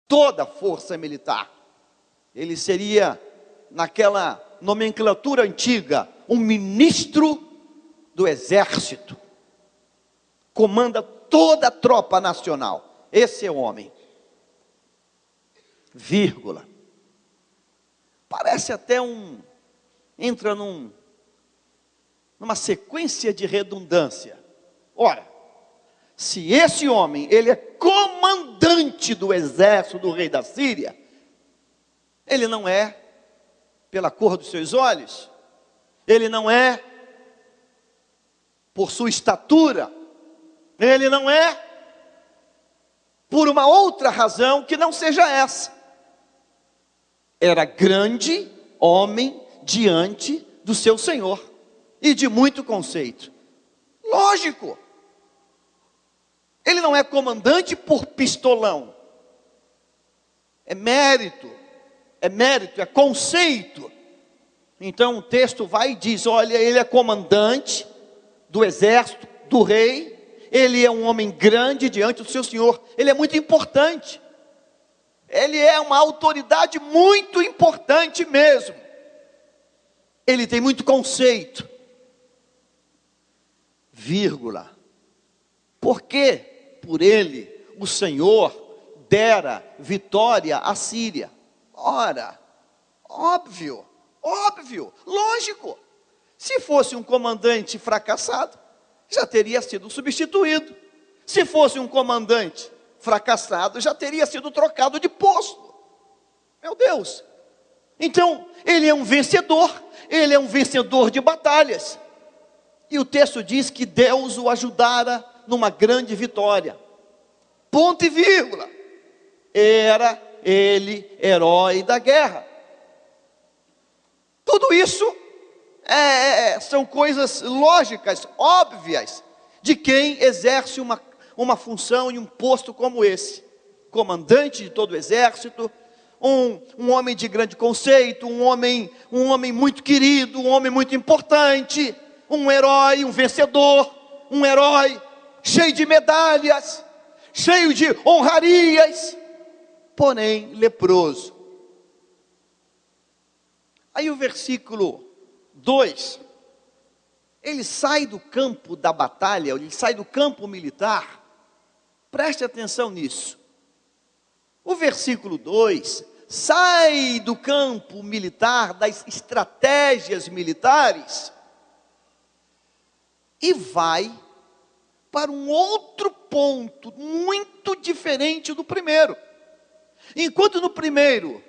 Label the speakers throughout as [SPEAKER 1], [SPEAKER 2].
[SPEAKER 1] toda a força militar. Ele seria, naquela nomenclatura antiga, um ministro do exército. Comanda toda a tropa nacional. Esse é o homem. Vírgula. Parece até entra numa sequência de redundância. Ora, se esse homem, ele é comandante do exército do rei da Síria, ele não é pela cor dos seus olhos, ele não é por sua estatura, ele não é por uma outra razão que não seja essa. Era grande homem diante do seu Senhor e de muito conceito. Lógico. Ele não é comandante por pistolão. É mérito, é conceito. Então o texto vai e diz, olha, ele é comandante do exército, do rei. Ele é um homem grande diante do seu Senhor. Ele é muito importante. Ele é uma autoridade muito importante mesmo. Ele tem muito conceito. Vírgula. Porque por ele o Senhor dera vitória à Síria. Ora, óbvio, lógico. Se fosse um comandante fracassado, já teria sido substituído. Se fosse um comandante fracassado, já teria sido trocado de posto. Meu Deus. Então, ele é um vencedor de batalhas. E o texto diz que Deus o ajudara numa grande vitória. Ponto e vírgula. Era ele herói da guerra. Tudo isso são coisas lógicas, óbvias, de quem exerce uma função e um posto como esse. Comandante de todo o exército, um homem de grande conceito, um homem muito querido, um homem muito importante, um herói, um vencedor, um herói cheio de medalhas, cheio de honrarias, porém leproso. Aí o versículo 2, ele sai do campo da batalha, ele sai do campo militar. Preste atenção nisso. O versículo 2 sai do campo militar, das estratégias militares, e vai para um outro ponto, muito diferente do primeiro. Enquanto no primeiro,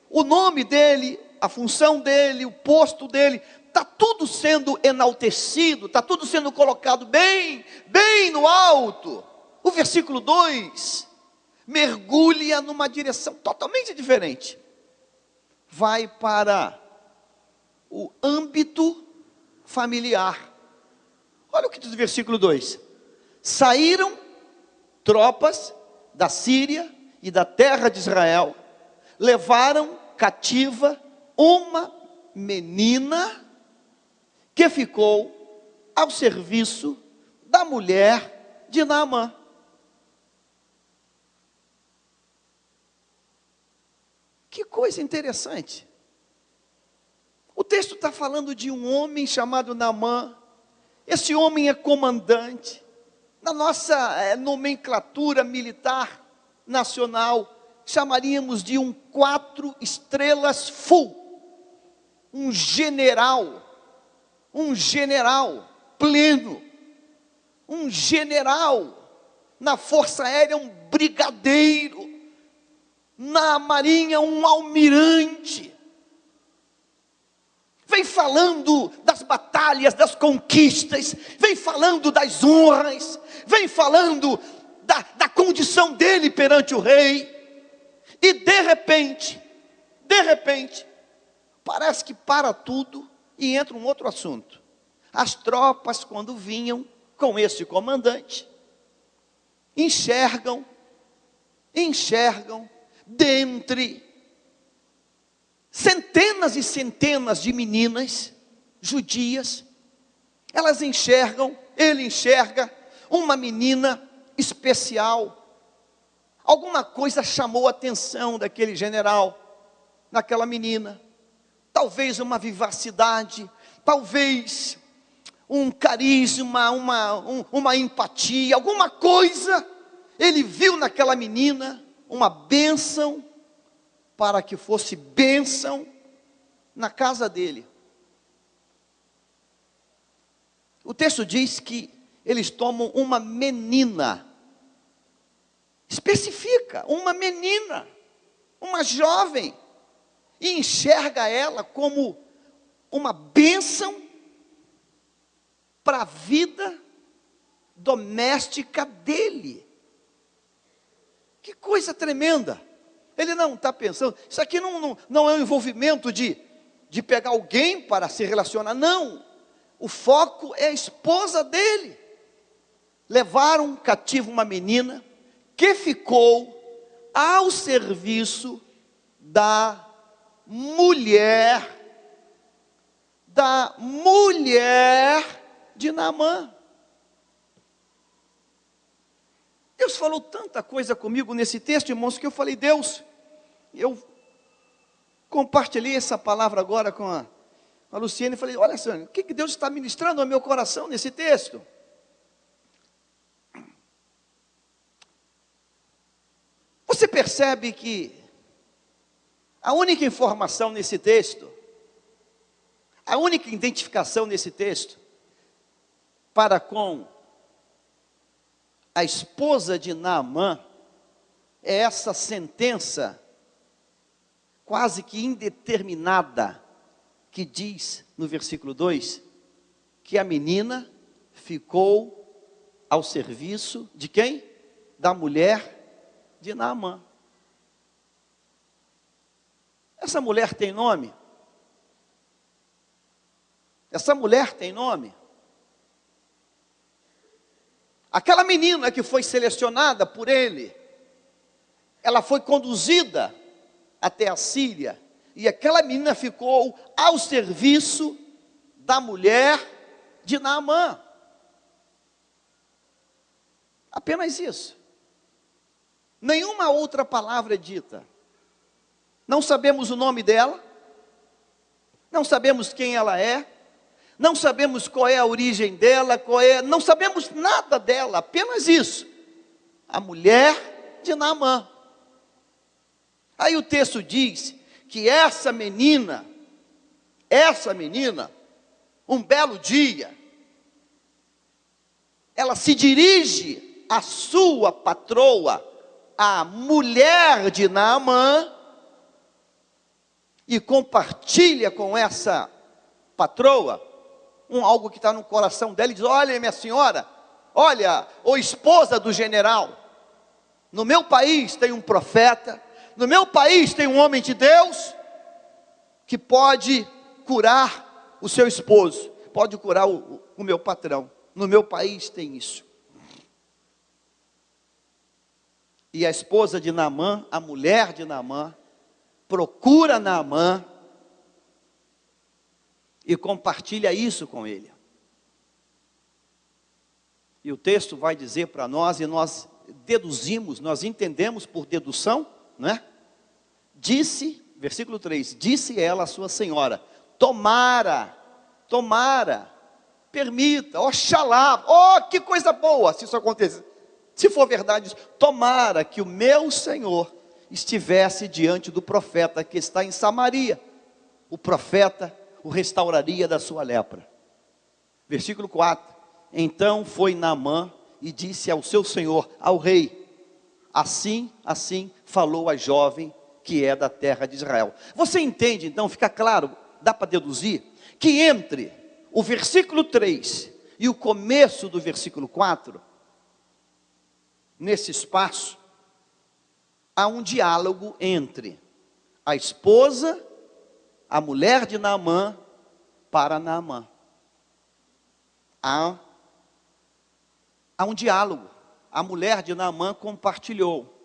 [SPEAKER 1] o nome dele, a função dele, o posto dele, está tudo sendo enaltecido, está tudo sendo colocado bem no alto. O versículo 2 mergulha numa direção totalmente diferente. Vai para o âmbito familiar. Olha o que diz o versículo 2. Saíram tropas da Síria e da terra de Israel, levaram cativa uma menina que ficou ao serviço da mulher de Naamã. Que coisa interessante. O texto está falando de um homem chamado Naamã. Esse homem é comandante. Na nossa nomenclatura militar nacional, chamaríamos de um 4 estrelas full. Um general pleno. Um general na Força Aérea, um brigadeiro. Na Marinha, um almirante. Vem falando das batalhas, das conquistas, vem falando das honras, vem falando da condição dele perante o rei. E de repente, parece que para tudo e entra um outro assunto. As tropas, quando vinham com esse comandante, enxergam dentre centenas e centenas de meninas judias, ele enxerga uma menina especial, Alguma coisa chamou a atenção daquele general, naquela menina. Talvez uma vivacidade, talvez um carisma, uma empatia, alguma coisa. Ele viu naquela menina uma bênção, para que fosse bênção na casa dele. O texto diz que eles tomam uma menina, especifica, uma menina, uma jovem, e enxerga ela como uma bênção para a vida doméstica dele. Que coisa tremenda! Ele não está pensando, isso aqui não é um envolvimento de pegar alguém para se relacionar, não. O foco é a esposa dele. Levaram cativo uma menina que ficou ao serviço da mulher de Naamã. Deus falou tanta coisa comigo nesse texto, irmãos, que eu falei, Deus, eu compartilhei essa palavra agora com a Luciene e falei, olha Sônia, o que Deus está ministrando ao meu coração nesse texto? Você percebe que a única informação nesse texto, a única identificação nesse texto, para com a esposa de Naamã, é essa sentença, quase que indeterminada, que diz no versículo 2, que a menina ficou ao serviço de quem? Da mulher de Naamã. Essa mulher tem nome? Essa mulher tem nome? Aquela menina que foi selecionada por ele, ela foi conduzida até a Síria, e aquela menina ficou ao serviço da mulher de Naamã. Apenas isso. Nenhuma outra palavra é dita. Não sabemos o nome dela, não sabemos quem ela é, não sabemos qual é a origem dela, não sabemos nada dela, apenas isso. A mulher de Naamã. Aí o texto diz que essa menina, um belo dia, ela se dirige à sua patroa, a mulher de Naamã, e compartilha com essa patroa algo que está no coração dela, e diz, olha minha senhora, olha, ô esposa do general, no meu país tem um profeta, no meu país tem um homem de Deus, que pode curar o seu esposo, pode curar o meu patrão, no meu país tem isso. E a esposa de Naamã, a mulher de Naamã, procura Naamã, e compartilha isso com ele. E o texto vai dizer para nós, e nós deduzimos, nós entendemos por dedução, não é? Disse, versículo 3, disse ela à sua senhora, tomara, permita, oxalá, que coisa boa, se isso acontecer, se for verdade, tomara que o meu senhor estivesse diante do profeta que está em Samaria, o profeta o restauraria da sua lepra. Versículo 4, então foi Naamã e disse ao seu senhor, ao rei, assim falou a jovem que é da terra de Israel. Você entende então, fica claro, dá para deduzir, que entre o versículo 3 e o começo do versículo 4, nesse espaço, há um diálogo entre a esposa, a mulher de Naamã, para Naamã. Há um diálogo. A mulher de Naamã compartilhou.